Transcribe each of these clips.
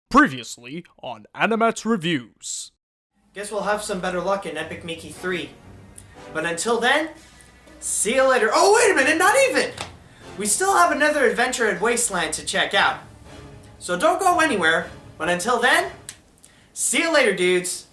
Previously on AniMat's Reviews. Guess we'll have some better luck in Epic Mickey 3. But until then, see you later. Oh, wait a minute, not even! We still have another adventure at Wasteland to check out. So don't go anywhere, but until then, see you later, dudes.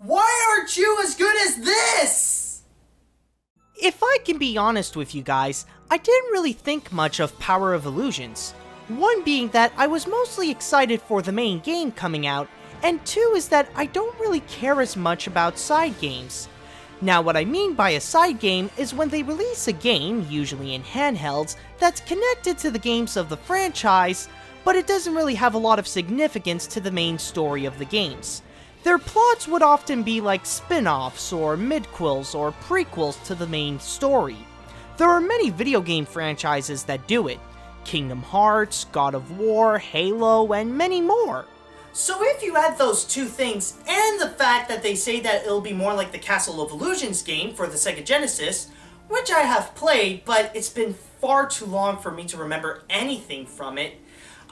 Why aren't you as good as this? If I can be honest with you guys, I didn't really think much of Power of Illusions. One being that I was mostly excited for the main game coming out, and two is that I don't really care as much about side games. Now what I mean by a side game is when they release a game, usually in handhelds, that's connected to the games of the franchise, but it doesn't really have a lot of significance to the main story of the games. Their plots would often be like spin-offs, or midquels, or prequels to the main story. There are many video game franchises that do it. Kingdom Hearts, God of War, Halo, and many more. So if you add those two things, and the fact that they say that it'll be more like the Castle of Illusions game for the Sega Genesis, which I have played, but it's been far too long for me to remember anything from it,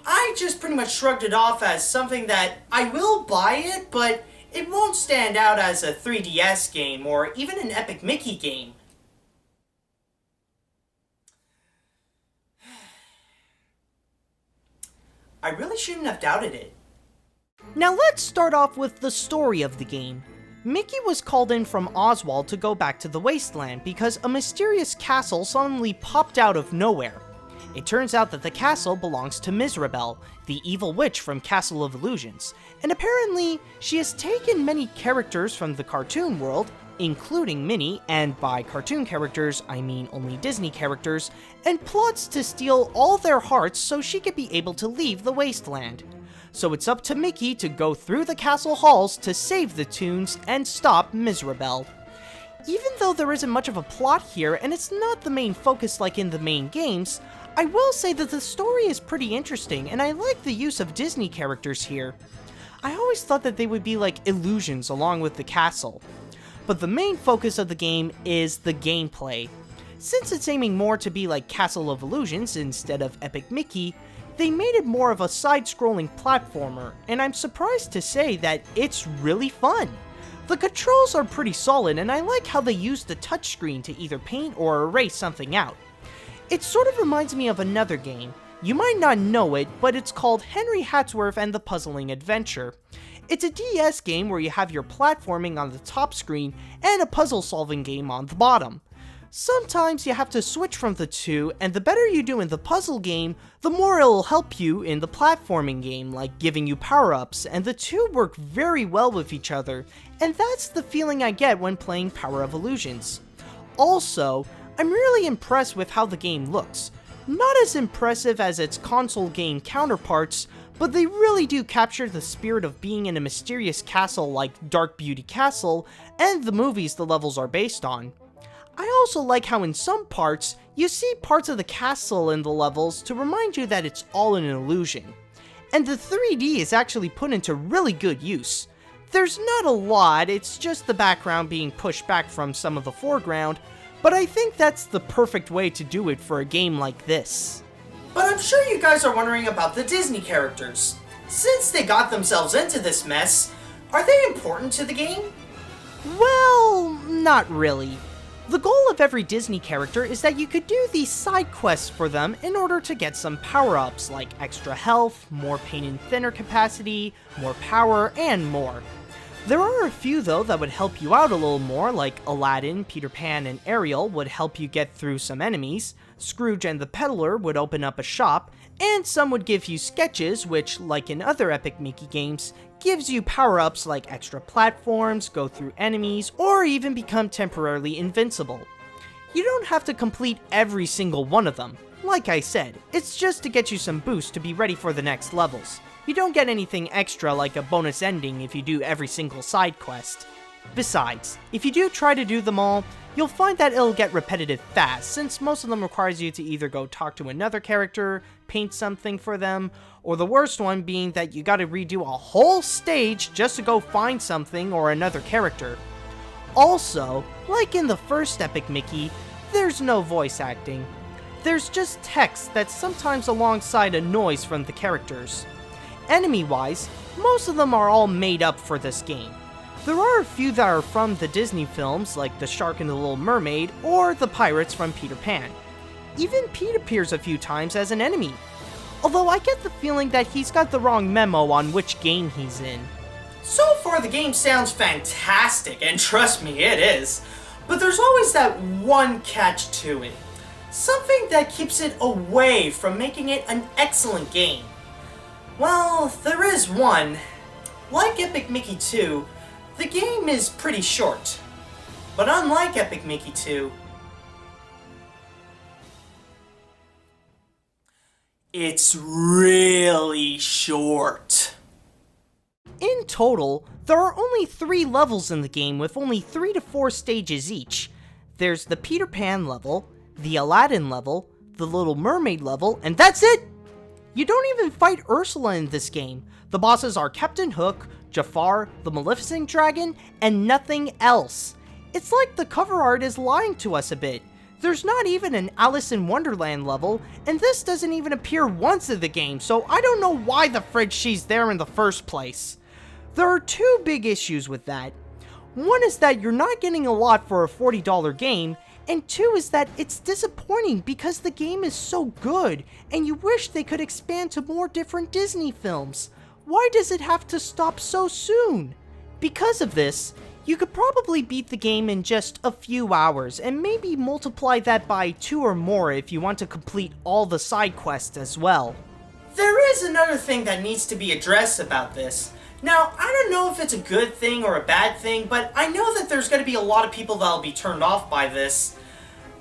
I just pretty much shrugged it off as something that I will buy it, but it won't stand out as a 3DS game or even an Epic Mickey game. I really shouldn't have doubted it. Now let's start off with the story of the game. Mickey was called in from Oswald to go back to the Wasteland because a mysterious castle suddenly popped out of nowhere. It turns out that the castle belongs to Mizrabel, the evil witch from Castle of Illusions, and apparently she has taken many characters from the cartoon world, including Minnie, and by cartoon characters I mean only Disney characters, and plots to steal all their hearts so she could be able to leave the Wasteland. So it's up to Mickey to go through the castle halls to save the Toons and stop Mizrabel. Even though there isn't much of a plot here and it's not the main focus like in the main games, I will say that the story is pretty interesting and I like the use of Disney characters here. I always thought that they would be like illusions along with the castle. But the main focus of the game is the gameplay. Since it's aiming more to be like Castle of Illusions instead of Epic Mickey, they made it more of a side-scrolling platformer, and I'm surprised to say that it's really fun. The controls are pretty solid and I like how they use the touchscreen to either paint or erase something out. It sort of reminds me of another game. You might not know it, but it's called Henry Hatsworth and the Puzzling Adventure. It's a DS game where you have your platforming on the top screen and a puzzle-solving game on the bottom. Sometimes you have to switch from the two, and the better you do in the puzzle game, the more it'll help you in the platforming game, like giving you power-ups, and the two work very well with each other, and that's the feeling I get when playing Power of Illusions. Also, I'm really impressed with how the game looks. Not as impressive as its console game counterparts, but they really do capture the spirit of being in a mysterious castle like Dark Beauty Castle, and the movies the levels are based on. I also like how in some parts, you see parts of the castle in the levels to remind you that it's all an illusion. And the 3D is actually put into really good use. There's not a lot, it's just the background being pushed back from some of the foreground, but I think that's the perfect way to do it for a game like this. But I'm sure you guys are wondering about the Disney characters. Since they got themselves into this mess, are they important to the game? Well, not really. The goal of every Disney character is that you could do these side quests for them in order to get some power-ups like extra health, more paint and thinner capacity, more power, and more. There are a few though that would help you out a little more, like Aladdin, Peter Pan, and Ariel would help you get through some enemies, Scrooge and the Peddler would open up a shop, and some would give you sketches which, like in other Epic Mickey games, gives you power-ups like extra platforms, go through enemies, or even become temporarily invincible. You don't have to complete every single one of them. Like I said, it's just to get you some boost to be ready for the next levels. You don't get anything extra like a bonus ending if you do every single side quest. Besides, if you do try to do them all, you'll find that it'll get repetitive fast, since most of them requires you to either go talk to another character, paint something for them, or the worst one being that you gotta redo a whole stage just to go find something or another character. Also, like in the first Epic Mickey, there's no voice acting. There's just text that's sometimes alongside a noise from the characters. Enemy-wise, most of them are all made up for this game. There are a few that are from the Disney films, like the Shark and the Little Mermaid, or the pirates from Peter Pan. Even Pete appears a few times as an enemy. Although I get the feeling that he's got the wrong memo on which game he's in. So far the game sounds fantastic, and trust me, it is. But there's always that one catch to it. Something that keeps it away from making it an excellent game. Well, there is one. Like Epic Mickey 2, the game is pretty short. But unlike Epic Mickey 2, it's really short. In total, there are only 3 levels in the game with only 3 to 4 stages each. There's the Peter Pan level, the Aladdin level, the Little Mermaid level, and that's it! You don't even fight Ursula in this game. The bosses are Captain Hook, Jafar, the Maleficent Dragon, and nothing else. It's like the cover art is lying to us a bit. There's not even an Alice in Wonderland level, and this doesn't even appear once in the game, so I don't know why the fridge she's there in the first place. There are 2 big issues with that. One is that you're not getting a lot for a $40 game, and 2 is that it's disappointing because the game is so good, and you wish they could expand to more different Disney films. Why does it have to stop so soon? Because of this, you could probably beat the game in just a few hours, and maybe multiply that by 2 or more if you want to complete all the side quests as well. There is another thing that needs to be addressed about this. Now, I don't know if it's a good thing or a bad thing, but I know that there's going to be a lot of people that'll be turned off by this.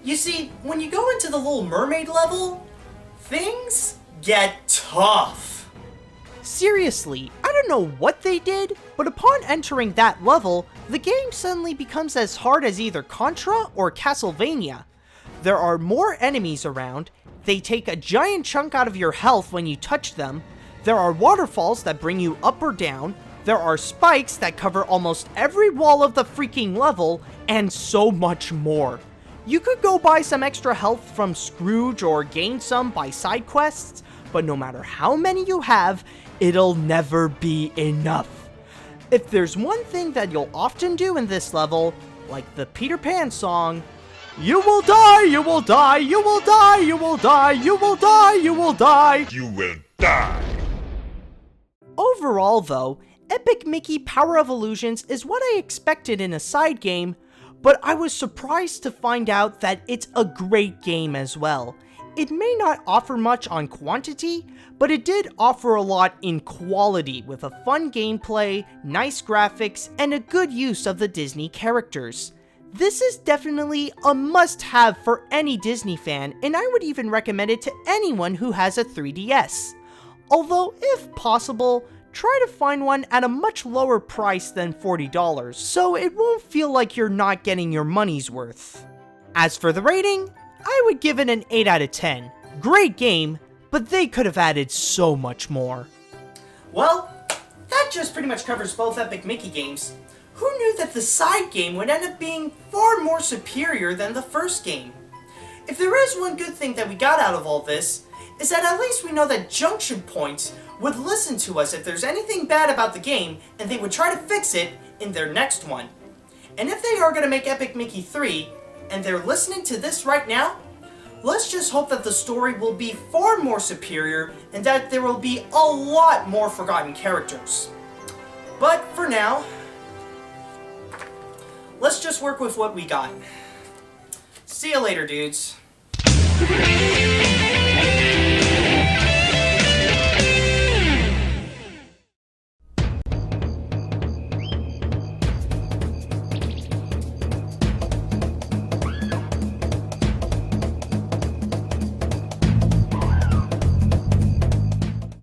You see, when you go into the Little Mermaid level, things get tough. Seriously, I don't know what they did, but upon entering that level, the game suddenly becomes as hard as either Contra or Castlevania. There are more enemies around, they take a giant chunk out of your health when you touch them, there are waterfalls that bring you up or down, there are spikes that cover almost every wall of the freaking level, and so much more. You could go buy some extra health from Scrooge or gain some by side quests, but no matter how many you have, it'll never be enough. If there's one thing that you'll often do in this level, like the Peter Pan song, you will die, you will die, you will die, you will die, you will die, you will die. You will die. Overall though, Epic Mickey Power of Illusions is what I expected in a side game, but I was surprised to find out that it's a great game as well. It may not offer much on quantity, but it did offer a lot in quality with a fun gameplay, nice graphics, and a good use of the Disney characters. This is definitely a must-have for any Disney fan, and I would even recommend it to anyone who has a 3DS. Although, if possible, try to find one at a much lower price than $40, so it won't feel like you're not getting your money's worth. As for the rating, I would give it an 8 out of 10. Great game, but they could have added so much more. Well, that just pretty much covers both Epic Mickey games. Who knew that the side game would end up being far more superior than the first game? If there is one good thing that we got out of all this, is that at least we know that Junction Point would listen to us if there's anything bad about the game, and they would try to fix it in their next one. And if they are going to make Epic Mickey 3, and they're listening to this right now, let's just hope that the story will be far more superior and that there will be a lot more forgotten characters. But for now, let's just work with what we got. See you later, dudes.